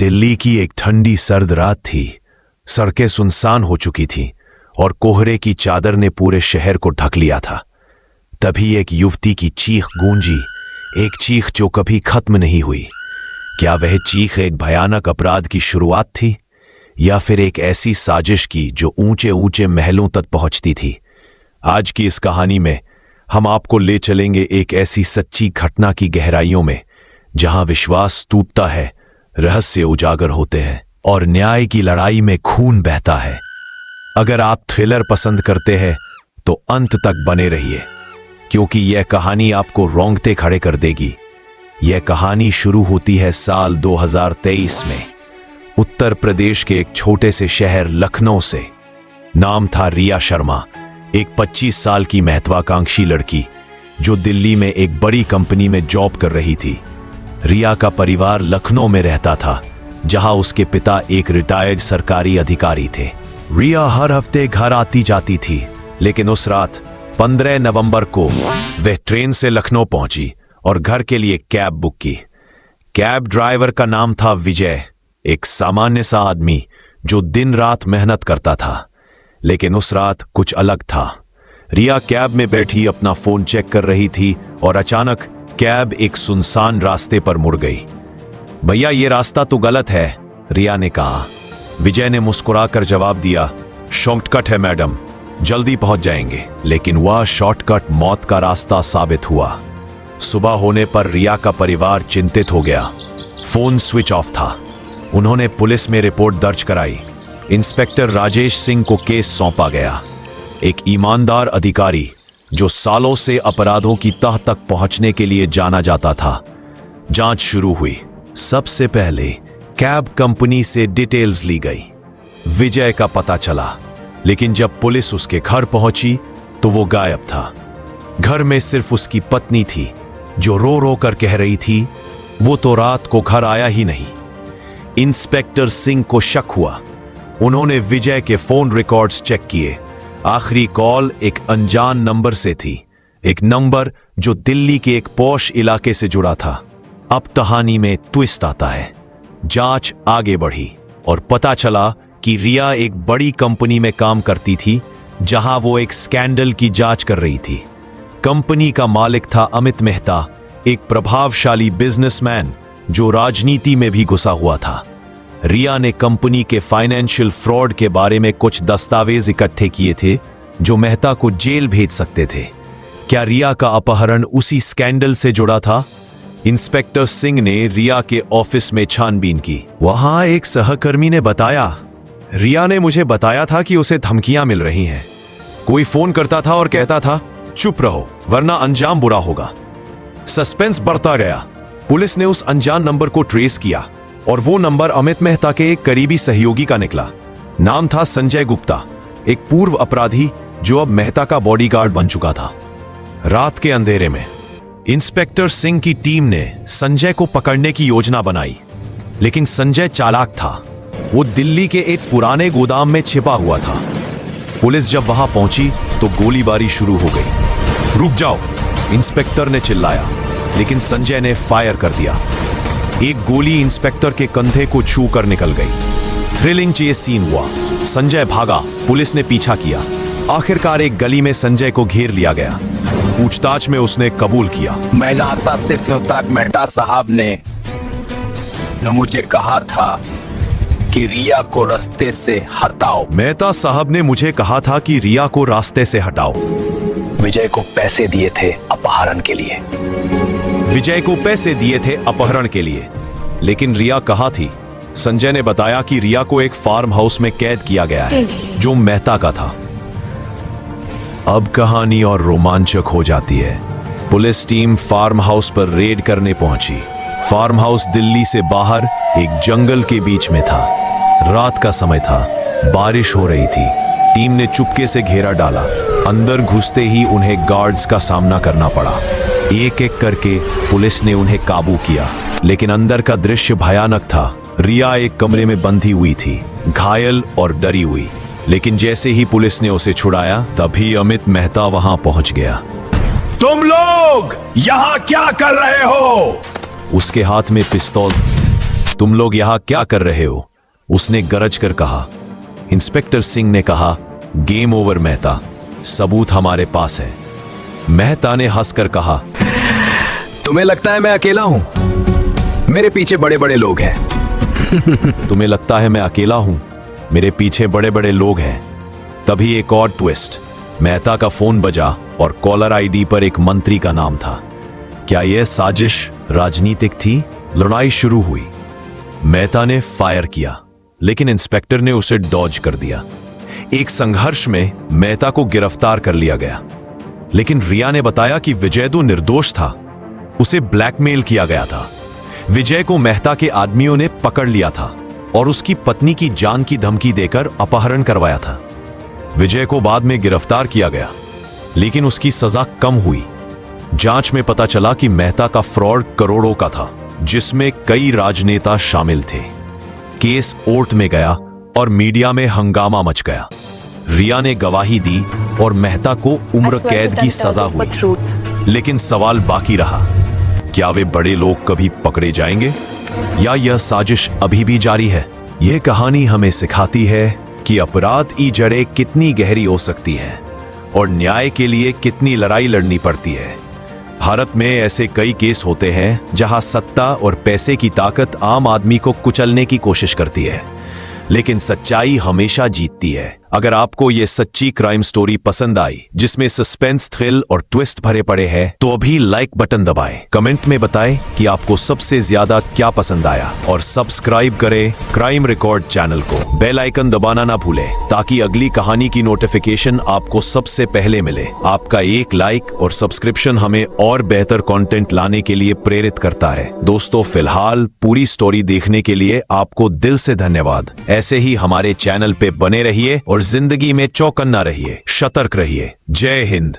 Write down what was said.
दिल्ली की एक ठंडी सर्द रात थी। सड़कें सुनसान हो चुकी थीं और कोहरे की चादर ने पूरे शहर को ढक लिया था। तभी एक युवती की चीख गूंजी, एक चीख जो कभी खत्म नहीं हुई। क्या वह चीख एक भयानक अपराध की शुरुआत थी या फिर एक ऐसी साजिश की जो ऊंचे ऊंचे महलों तक पहुंचती थी? आज की इस कहानी में हम आपको ले चलेंगे एक ऐसी सच्ची घटना की गहराइयों में जहां विश्वास टूटता है, रहस्य उजागर होते हैं और न्याय की लड़ाई में खून बहता है। अगर आप थ्रिलर पसंद करते हैं तो अंत तक बने रहिए, क्योंकि यह कहानी आपको रोंगटे खड़े कर देगी। यह कहानी शुरू होती है साल 2023 में, उत्तर प्रदेश के एक छोटे से शहर लखनऊ से। नाम था रिया शर्मा, एक 25 साल की महत्वाकांक्षी लड़की जो दिल्ली में एक बड़ी कंपनी में जॉब कर रही थी। रिया का परिवार लखनऊ में रहता था, जहां उसके पिता एक रिटायर्ड सरकारी अधिकारी थे। रिया हर हफ्ते घर आती जाती थी, लेकिन उस रात 15 नवंबर को वह ट्रेन से लखनऊ पहुंची और घर के लिए कैब बुक की। कैब ड्राइवर का नाम था विजय, एक सामान्य सा आदमी जो दिन रात मेहनत करता था। लेकिन उस रात कुछ अलग था। रिया कैब में बैठी अपना फोन चेक कर रही थी और अचानक कैब एक सुनसान रास्ते पर मुड़ गई। भैया, ये रास्ता तो गलत है, रिया ने कहा। विजय ने मुस्कुराकर जवाब दिया, शॉर्टकट है मैडम, जल्दी पहुंच जाएंगे। लेकिन वह शॉर्टकट मौत का रास्ता साबित हुआ। सुबह होने पर रिया का परिवार चिंतित हो गया। फोन स्विच ऑफ था। उन्होंने पुलिस में रिपोर्ट दर्ज कराई। इंस्पेक्टर राजेश सिंह को केस सौंपा गया, एक ईमानदार अधिकारी जो सालों से अपराधों की तह तक पहुंचने के लिए जाना जाता था। जांच शुरू हुई। सबसे पहले कैब कंपनी से डिटेल्स ली गई। विजय का पता चला, लेकिन जब पुलिस उसके घर पहुंची तो वो गायब था। घर में सिर्फ उसकी पत्नी थी, जो रो रो कर कह रही थी वो तो रात को घर आया ही नहीं। इंस्पेक्टर सिंह को शक हुआ। उन्होंने विजय के फोन रिकॉर्ड्स चेक किए। आखिरी कॉल एक अनजान नंबर से थी, एक नंबर जो दिल्ली के एक पॉश इलाके से जुड़ा था। अब कहानी में ट्विस्ट आता है। जांच आगे बढ़ी और पता चला कि रिया एक बड़ी कंपनी में काम करती थी, जहां वो एक स्कैंडल की जांच कर रही थी। कंपनी का मालिक था अमित मेहता, एक प्रभावशाली बिजनेसमैन जो राजनीति में भी घुसा हुआ था। रिया ने कंपनी के फाइनेंशियल फ्रॉड के बारे में कुछ दस्तावेज इकट्ठे किए थे जो मेहता को जेल भेज सकते थे। क्या रिया का अपहरण उसी स्कैंडल से जुड़ा था? इंस्पेक्टर सिंह ने रिया के ऑफिस में छानबीन की। वहां एक सहकर्मी ने बताया, रिया ने मुझे बताया था कि उसे धमकियां मिल रही हैं। कोई फोन करता था और कहता था चुप रहो वरना अंजाम बुरा होगा। सस्पेंस बढ़ता गया। पुलिस ने उस अनजान नंबर को ट्रेस किया और वो नंबर अमित मेहता के एक करीबी सहयोगी का निकला। नाम था संजय गुप्ता, एक पूर्व अपराधी जो अब मेहता का बॉडीगार्ड बन चुका था। रात के अंधेरे में इंस्पेक्टर सिंह की टीम ने संजय को पकड़ने की योजना बनाई, लेकिन संजय चालाक था। वो दिल्ली के एक पुराने गोदाम में छिपा हुआ था। पुलिस जब वहां पहुंची तो गोलीबारी शुरू हो गई। रुक जाओ, इंस्पेक्टर ने चिल्लाया, लेकिन संजय ने फायर कर दिया। एक गोली इंस्पेक्टर के कंधे को छू कर निकल गई। थ्रिलिंग चेस सीन हुआ। संजय भागा, पुलिस ने पीछा किया। आखिरकार एक गली में संजय को घेर लिया गया। पूछताछ में उसने कबूल किया, मैं आशा से मेहता साहब ने मुझे कहा था कि रिया को रास्ते से हटाओ। मेहता साहब ने मुझे कहा था कि रिया को रास्ते से हटाओ। विजय को पैसे दिए थे अपहरण के लिए। विजय को पैसे दिए थे अपहरण के लिए, लेकिन रिया कहाँ थी? संजय ने बताया कि रिया को एक फार्म हाउस में कैद किया गया है, जो मेहता का था। अब कहानी और रोमांचक हो जाती है। पुलिस टीम फार्म हाउस पर रेड करने पहुंची। फार्म हाउस दिल्ली से बाहर एक जंगल के बीच में था। रात का समय था, बारिश हो रही थी। टीम ने चुपके से घेरा डाला। अंदर घुसते ही उन्हें गार्ड्स का सामना करना पड़ा। एक एक करके पुलिस ने उन्हें काबू किया, लेकिन अंदर का दृश्य भयानक था। रिया एक कमरे में बंधी हुई थी, घायल और डरी हुई। लेकिन जैसे ही पुलिस ने उसे छुड़ाया, तभी अमित मेहता वहां पहुंच गया। तुम लोग यहाँ क्या कर रहे हो? उसके हाथ में पिस्तौल तुम लोग यहाँ क्या कर रहे हो? उसने गरज कर कहा। इंस्पेक्टर सिंह ने कहा, गेम ओवर मेहता, सबूत हमारे पास है। मेहता ने हंसकर कहा, तुम्हें लगता है मैं अकेला हूं? मेरे पीछे बड़े बड़े लोग हैं। तुम्हें लगता है मैं अकेला हूं? मेरे पीछे बड़े बड़े लोग हैं। तभी एक और ट्विस्ट। मेहता का फोन बजा और कॉलर आईडी पर एक मंत्री का नाम था। क्या यह साजिश राजनीतिक थी? लड़ाई शुरू हुई। मेहता ने फायर किया, लेकिन इंस्पेक्टर ने उसे डॉज कर दिया। एक संघर्ष में मेहता को गिरफ्तार कर लिया गया, लेकिन रिया ने बताया कि विजय तो निर्दोष था, उसे ब्लैकमेल किया गया था। विजय को मेहता के आदमियों ने पकड़ लिया था और उसकी पत्नी की जान की धमकी देकर अपहरण करवाया था। विजय को बाद में गिरफ्तार किया गया, लेकिन उसकी सजा कम हुई। जांच में पता चला कि मेहता का फ्रॉड करोड़ों का था, जिसमें कई राजनेता शामिल थे। केस कोर्ट में गया और मीडिया में हंगामा मच गया। रिया ने गवाही दी और मेहता को उम्र कैद की सजा हुई। लेकिन सवाल बाकी रहा, क्या वे बड़े लोग कभी पकड़े जाएंगे या यह साजिश अभी भी जारी है? यह कहानी हमें सिखाती है कि अपराध की जड़ें कितनी गहरी हो सकती हैं और न्याय के लिए कितनी लड़ाई लड़नी पड़ती है। भारत में ऐसे कई केस होते हैं जहां सत्ता और पैसे की ताकत आम आदमी को कुचलने की कोशिश करती है, लेकिन सच्चाई हमेशा जीतती है। अगर आपको ये सच्ची क्राइम स्टोरी पसंद आई, जिसमें सस्पेंस, थ्रिल और ट्विस्ट भरे पड़े हैं, तो अभी लाइक बटन दबाएं। कमेंट में बताएं कि आपको सबसे ज्यादा क्या पसंद आया और सब्सक्राइब करें क्राइम रिकॉर्ड चैनल को। बेल आइकन दबाना ना भूलें ताकि अगली कहानी की नोटिफिकेशन आपको सबसे पहले मिले। आपका एक लाइक और सब्सक्रिप्शन हमें और बेहतर कंटेंट लाने के लिए प्रेरित करता है। दोस्तों, फिलहाल पूरी स्टोरी देखने के लिए आपको दिल से धन्यवाद। ऐसे ही हमारे चैनल पे बने रहिए और जिंदगी में चौकन्ना रहिए, सतर्क रहिए। जय हिंद।